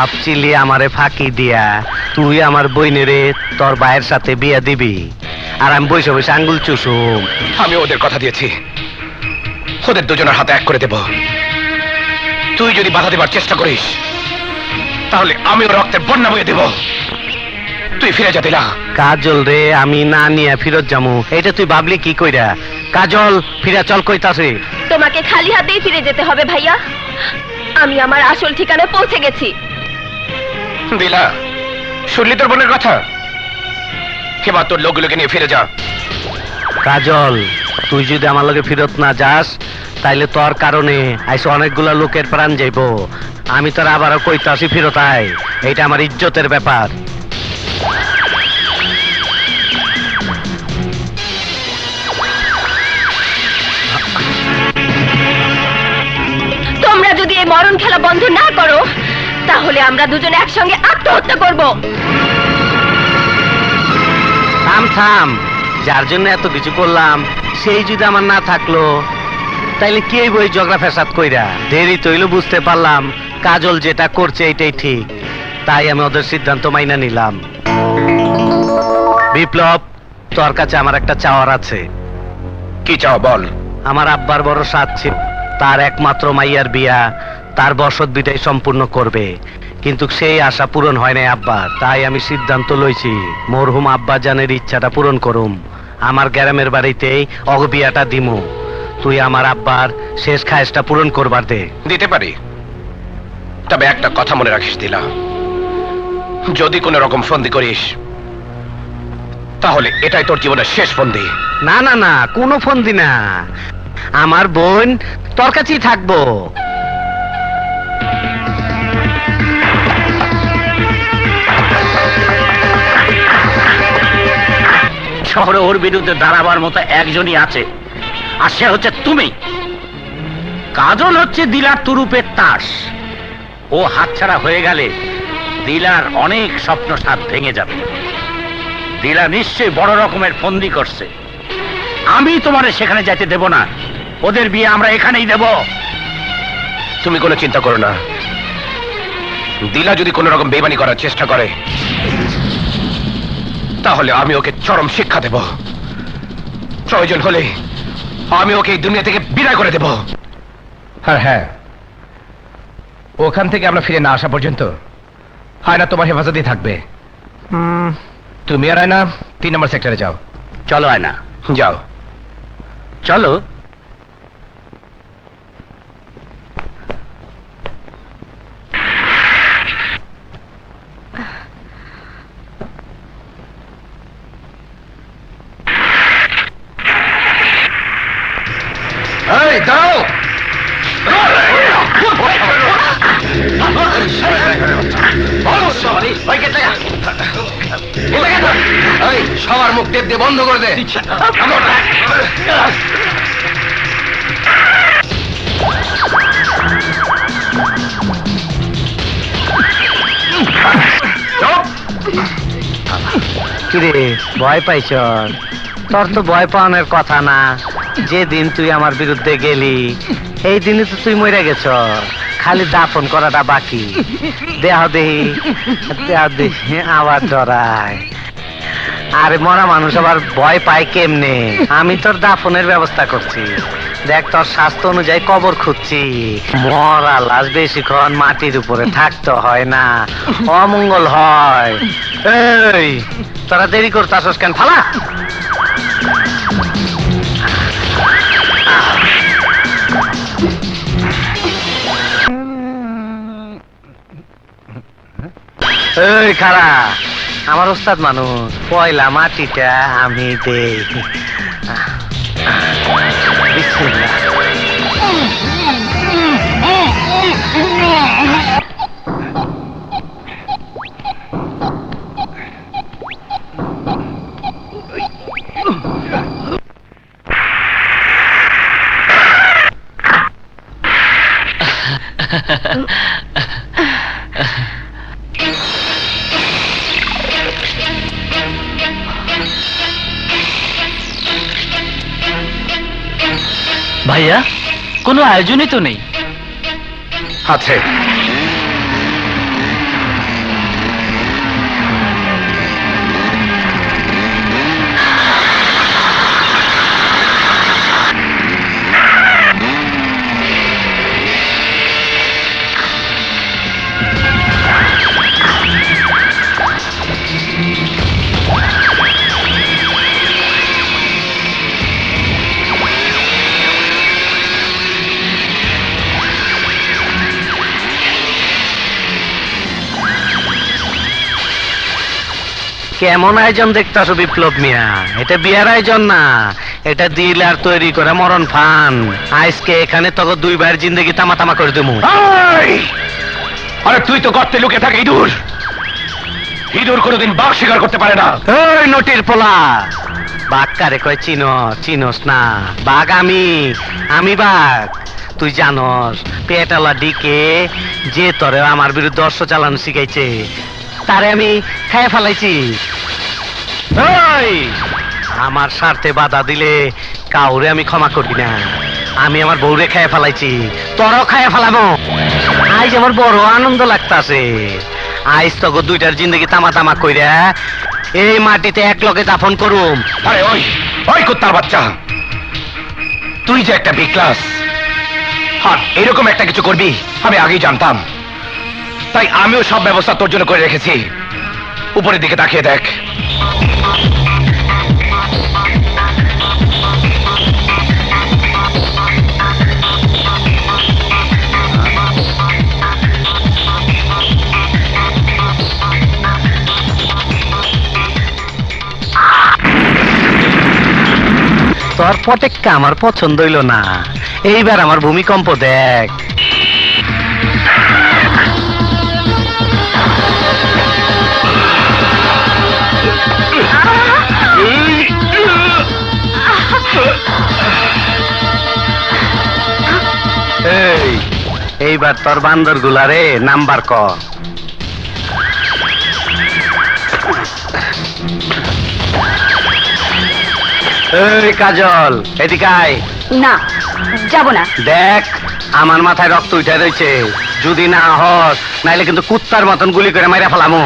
ভাবছিলি আমারে ফাঁকি দিয়া তুই আমার বইনেরে তোর ভাইয়ের সাথে বিয়া দিবি, আর আমি বসে বসে আঙ্গুল চুষুম। আমি ওদের কথা দিয়েছি, ওদের দুজনের হাতে এক করে দেব। তুই যদি বাধা দেবার চেষ্টা করিস তাহলে আমিও রক্তের বন্যা বয়ে দেব। তুই ফিরে যা দিলা। কাজল রে আমি না নিয়ে ফিরত যামু, এটা তুই ভাবলি কি কইরা? কাজল ফিরা চল কইতাছে। তোমাকে খালি হাতেই ফিরে যেতে হবে ভাইয়া। আমি আমার আসল ঠিকানায় পৌঁছে গেছি। দিলা, শুনলি তোর বোনের কথা? এবার তোর লোকগুলোকে নিয়ে ফিরে যা। কাজল তুই যদি আমার লগে ফিরত না যাস তাইলে তোর কারণে আইসে অনেকগুলা লোকের প্রাণ যাইব। আমি তোর আবারও কইতাছি ফিরত আয়, এটা আমার ইজ্জতের ব্যাপার। তোমরা যদি এই মরণ খেলা বন্ধ না করো তাহলে আমরা দুজনে একসঙ্গে আত্মহত্যা করব। থাম থাম, যার জন্য এত কিছু করলাম সেই যদি আমার না থাকলো তাইলে কি হইব এই ঝগড়া ফেসাদ কইরা? দেরি তৈল বুঝতে পারলাম কাজল যেটা করছে এটাই ঠিক, তাই আমি ওদের সিদ্ধান্ত মাইনা নিলাম। বিপ্লব, তোর কাছে আমার একটা চাওয়ার আছে। কি চাও বল। আমার আব্বার বড় সাধ ছিল, তার একমাত্র মাইয়ার বিয়া তার বসত বিদায় সম্পূর্ণ করবে, কিন্তু সেই আশা পূরণ হয় নাই আব্বার। তাই আমি সিদ্ধান্ত লইছি মরহুম আব্বা জানের ইচ্ছাটা পূরণ করুম, আমার গ্রামের বাড়িতেই অগবিয়াটা দিমু। তুই আমার আব্বার শেষ খায়েশটা পূরণ করবার দে। দিতে পারি, তবে একটা কথা মনে রাখিস দিলা, যদি কোনো রকম ফন্দি করিস তাহলে এটাই তোর জীবনের শেষ ফন্দি। না না না, কোনো ফন্দি না, আমার বোন তোর কাছেই থাকবো। শহরে ওর বিরুদ্ধে দাঁড়াবার মতো একজনই আছে, আর সে হচ্ছে তুমি। কাজল হচ্ছে দিলার তুরুপের তাস। ও হাতছাড়া হয়ে গেলে দিলার অনেক স্বপ্ন সাথ ভেঙে যাবে। দিলা নিশ্চয়ই বড় রকমের ফন্দি করছে। আমি তোমারে সেখানে যেতে দেব না, ওদের বিয়ে আমরা এখানেই দেব। তুমি কোনো চিন্তা করো না, দিলা যদি কোনো রকম বেইমানি করার চেষ্টা করে তাহলে আমি ওকে চরম শিক্ষা দেব। প্রয়োজন হলে আমি ওকে এই দুনিয়া থেকে বিদায় করে দেব। হ্যাঁ হ্যাঁ, ওখান থেকে আমরা ফিরে না আসা পর্যন্ত আয়না তোমার হেফাজতেই থাকবে। তুমি আর আয়না 3 নম্বর সেক্টরে যাও। চলো আয়না, যাও। চলো। এই দাও। সবার মুখ টেপ দিয়ে বন্ধ করে দে। কিরে ভয় পাইছ? তোর তো ভয় পাওয়ানোর কথা না, যেদিন তুই আমার বিরুদ্ধে গেলি এই দিনই তো তুই মরে গেছ, খালি দাফন করাটা বাকি। দেহ দেহি দেহ দেহি আবার ডরায়। আরে মরা মানুষ আবার ভয় পায় কেমনে? আমি তোর দাফনের ব্যবস্থা করছি। দেখ তোর স্বাস্থ্য অনুযায়ী কবর খুঁজছি। মরা লাশ বেশিক্ষণ মাটির উপরে থাকতে হয় না, অমঙ্গল হয়। এই তোরা দেরি করতাছস কেন? ফালা। এই খারা, আমার ওস্তাদ মানুষ, পয়লা মাটিটা আমি দেই। বিসমিল্লাহ। ভাইয়া, কোনো আয়োজনই তো নেই। আছে, কেমন আয়োজন দেখতেছো বিপ্লব মিয়া? এটা বিয়ের আয়োজন না, এটা ডিলার তৈরি করে মরণ ফান। আজকে এখানে তোকে দুইবার জিন্দগি তামা তামা করে দেবো। এই! আরে তুই তো গর্তে লুকে থাকে ইঁদুর। ইঁদুর কোনোদিন বাঘ শিকার করতে পারে না। এই নটির পোলা, বাঘ কারে কয় চিনস না? বাঘ আমি বাঘ। তুই জানস পেটালা ডিকে যে তোরে আমার বিরুদ্ধে অস্ত্র চালানো শিখাইছে, তারে আমি খাইয়ে ফেলাইছি। এই, আমার স্বার্থে বাধা দিলে কাউরে আমি ক্ষমা করি না। আমি আমার বউরে খাইয়ে ফেলাইছি, তোরও খাইয়ে ফেলাবো। আজ আমার বড় আনন্দ লাগতাছে। আজ তোকে দুইটার জিন্দগি তামা তামা কইরা এই মাটিতে এক লগে দাফন করুম। আরে ওই ওই কুত্তার বাচ্চা, তুই যে একটা বি ক্লাস আর এরকম একটা কিছু করবি আমি আগেই জানতাম। তাই আমিও সব ব্যবস্থা তোর জন্য করে রেখেছি। উপরের দিকে তাকিয়ে দেখ। তোর পটেক্কা আমার পছন্দ হইল না। এইবার আমার ভূমিকম্প দেখ। এইবার তোর বান্দর গুলারে নাম্বার ক। এই কাজল, এদিকে আয়। না, যাব না। দেখ আমার মাথায় রক্ত উঠে রয়েছে, যদি না হস নাইলে কিন্তু কুত্তার মতন গুলি করে মাইরা ফেলামো।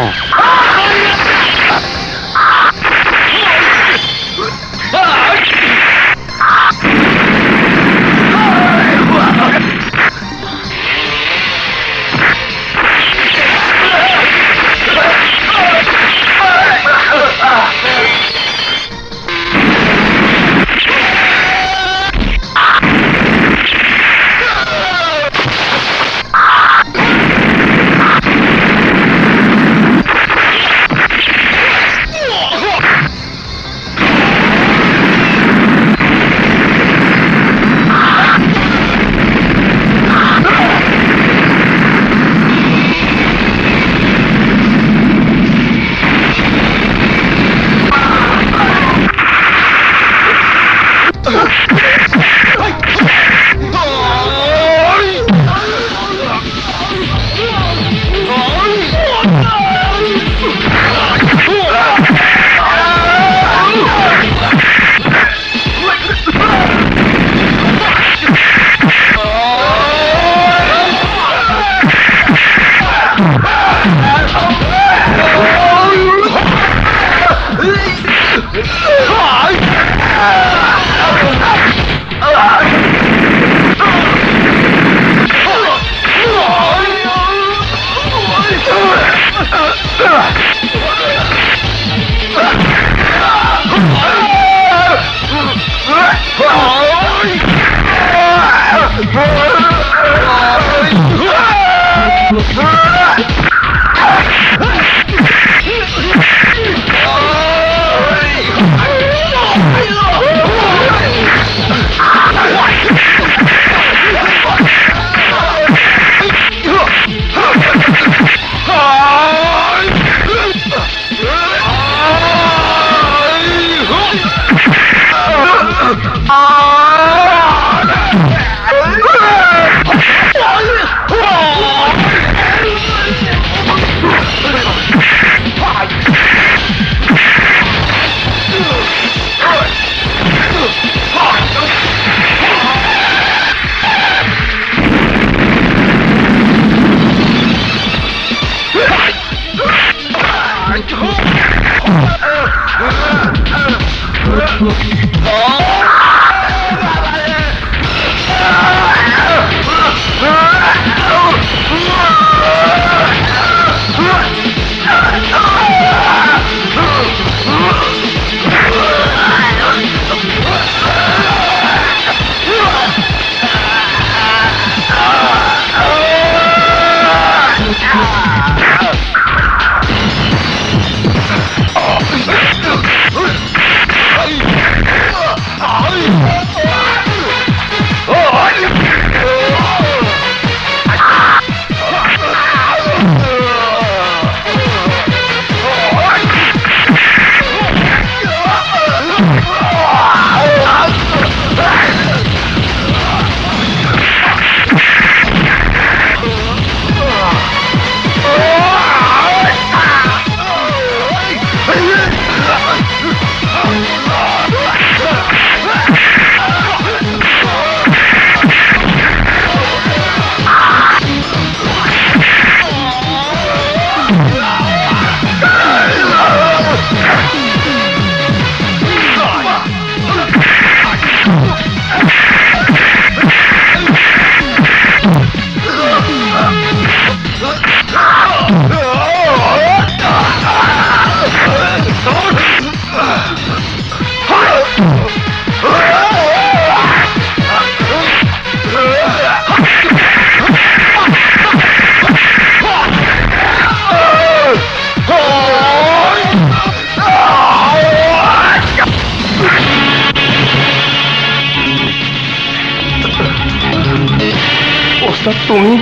তুমি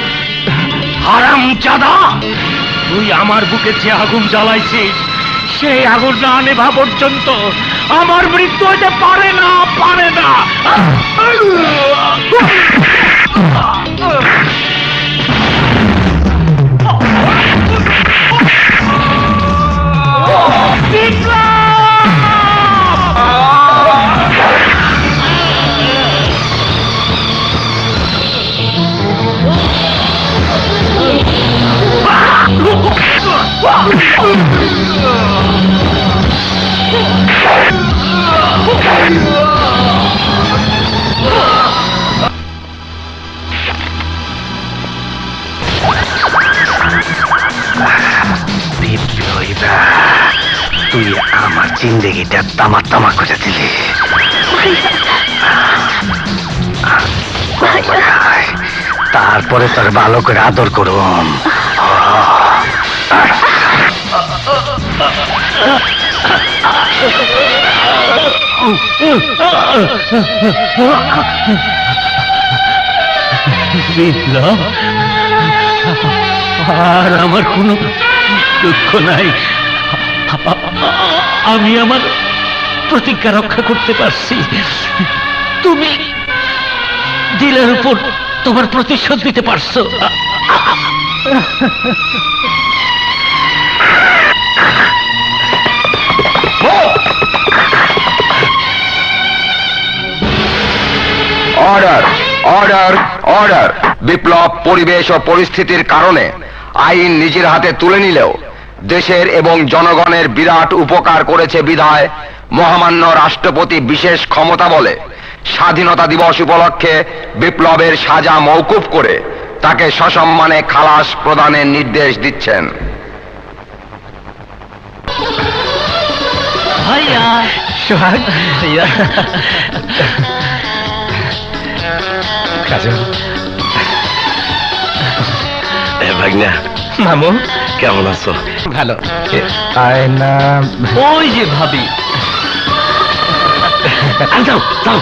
হারামজাদা, তুই আমার বুকে যে আগুন জ্বালাইছিস সেই আগুন না নেভা পর্যন্ত আমার মৃত্যু হতে পারে না, পারে না। বিপ্লবীরা, তুই আমার জিন্দেগিটা তামা তামা করে দিলি। তারপরে তোর ভালো করে আদর করুম। বিপ্লব, আর আমার কোনো দুঃখ নাই। আমি আমার প্রতিজ্ঞা রক্ষা করতে পারছি। তুমি দিলের উপর তোমার প্রতিশোধ দিতে পারছো। Order, order, order. বিপ্লব পরিবেশ ও পরিস্থিতির কারণে আইন নিজের হাতে তুলে নিলেও দেশের এবং জনগণের বিরাট উপকার করেছে বিধায় মহামান্য রাষ্ট্রপতি বিশেষ ক্ষমতা বলে স্বাধীনতা দিবস উপলক্ষে বিপ্লবের সাজা মওকুফ করে তাকে সসম্মানে খালাস প্রদানের নির্দেশ দিচ্ছেন। ভাইয়া, সোহাগ ভাইয়া, ভাগনা, মামু কেমন আছো? ভালো। আয়না ওই যে ভাবি। যাও যাও।